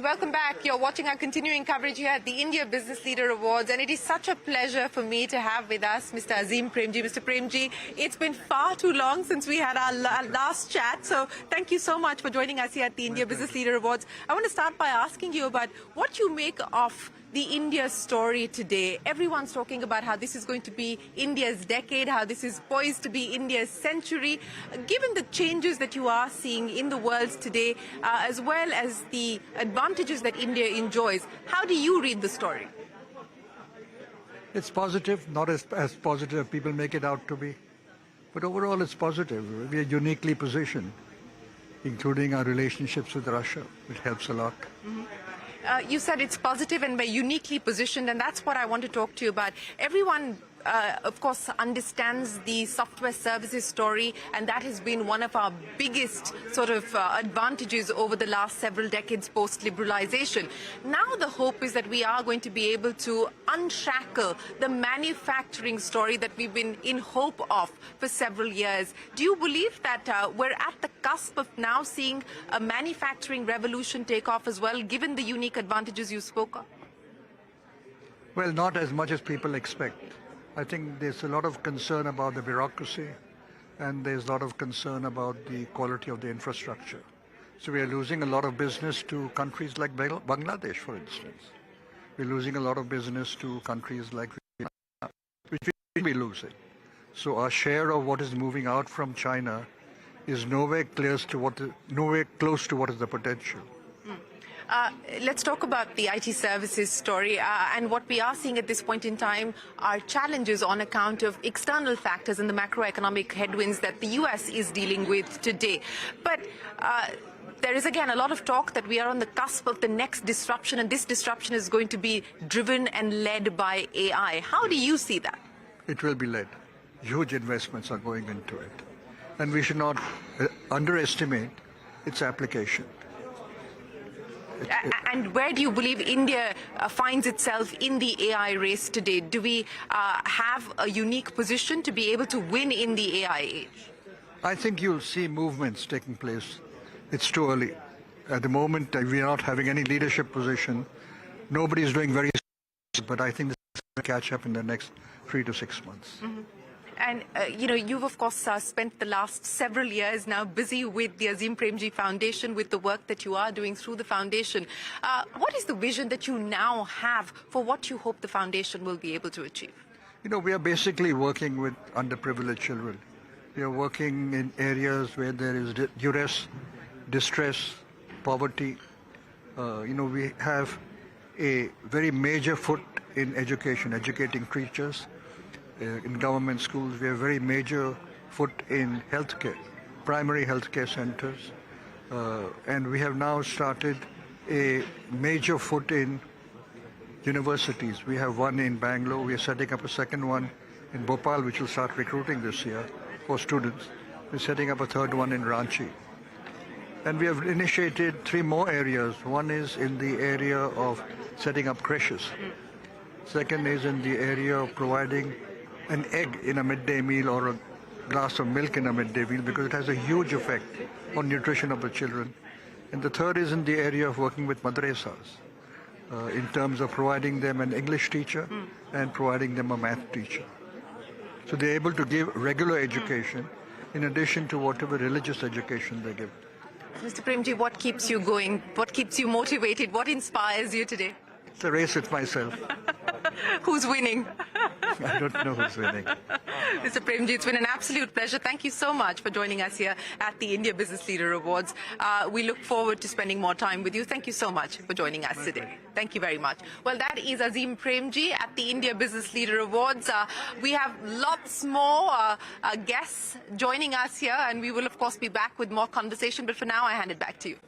welcome back. You're watching our continuing coverage here at the India Business Leader Awards, and it is such a pleasure for me to have with us Mr. Azim Premji. Mr. Premji, it's been far too long since we had our last chat, so thank you so much for joining us here at the India Business Leader Awards. I want to start by asking you about what you make of the India story today. Everyone's talking about how this is going to be India's decade, how this is poised to be India's century. Given the changes that you are seeing in the world today, as well as the advantages that India enjoys, how do you read the story? It's positive, not as positive as people make it out to be. But overall, it's positive. We are uniquely positioned, including our relationships with Russia. It helps a lot. Mm-hmm. You said it's positive and we're uniquely positioned, and that's what I want to talk to you about. Everyone, of course, understands the software services story, and that has been one of our biggest sort of advantages over the last several decades post-liberalization. Now the hope is that we are going to be able to unshackle the manufacturing story that we've been in hope of for several years. Do you believe that we're at the cusp of now seeing a manufacturing revolution take off as well, given the unique advantages you spoke of? Well, not as much as people expect. I think there's a lot of concern about the bureaucracy, and there's a lot of concern about the quality of the infrastructure. So we are losing a lot of business to countries like Bangladesh, for instance. We're losing a lot of business to countries like Vietnam, which we will be losing. So our share of what is moving out from China is nowhere close to what is the potential. Let's talk about the IT services story, and what we are seeing at this point in time are challenges on account of external factors and the macroeconomic headwinds that the US is dealing with today. But there is again a lot of talk that we are on the cusp of the next disruption, and this disruption is going to be driven and led by AI. How do you see that? It will be led. Huge investments are going into it, and we should not underestimate its application. And where do you believe India finds itself in the AI race today? Do we have a unique position to be able to win in the AI age? I think you'll see movements taking place. It's too early. At the moment, we are not having any leadership position. Nobody is doing very well, but I think this will catch up in the next 3 to 6 months. Mm-hmm. And, you've, of course, spent the last several years now busy with the Azim Premji Foundation, with the work that you are doing through the foundation. What is the vision that you now have for what you hope the foundation will be able to achieve? We are basically working with underprivileged children. We are working in areas where there is duress, distress, poverty. We have a very major foot in education, educating teachers. In government schools, we have a very major foot in healthcare, primary healthcare centers, and we have now started a major foot in universities. We have one in Bangalore. We are setting up a second one in Bhopal, which will start recruiting this year for students. We're setting up a third one in Ranchi. And we have initiated 3 more areas. One is in the area of setting up creches. Second is in the area of providing an egg in a midday meal or a glass of milk in a midday meal, because it has a huge effect on nutrition of the children. And the third is in the area of working with madrasas, in terms of providing them an English teacher and providing them a math teacher. So they're able to give regular education in addition to whatever religious education they give. Mr. Premji, what keeps you going? What keeps you motivated? What inspires you today? It's a race with myself. Who's winning? I don't know who's winning. Mr. Premji, it's been an absolute pleasure. Thank you so much for joining us here at the India Business Leader Awards. We look forward to spending more time with you. Thank you so much for joining us today. Thank you very much. Well, that is Azim Premji at the India Business Leader Awards. We have lots more guests joining us here, and we will, of course, be back with more conversation. But for now, I hand it back to you.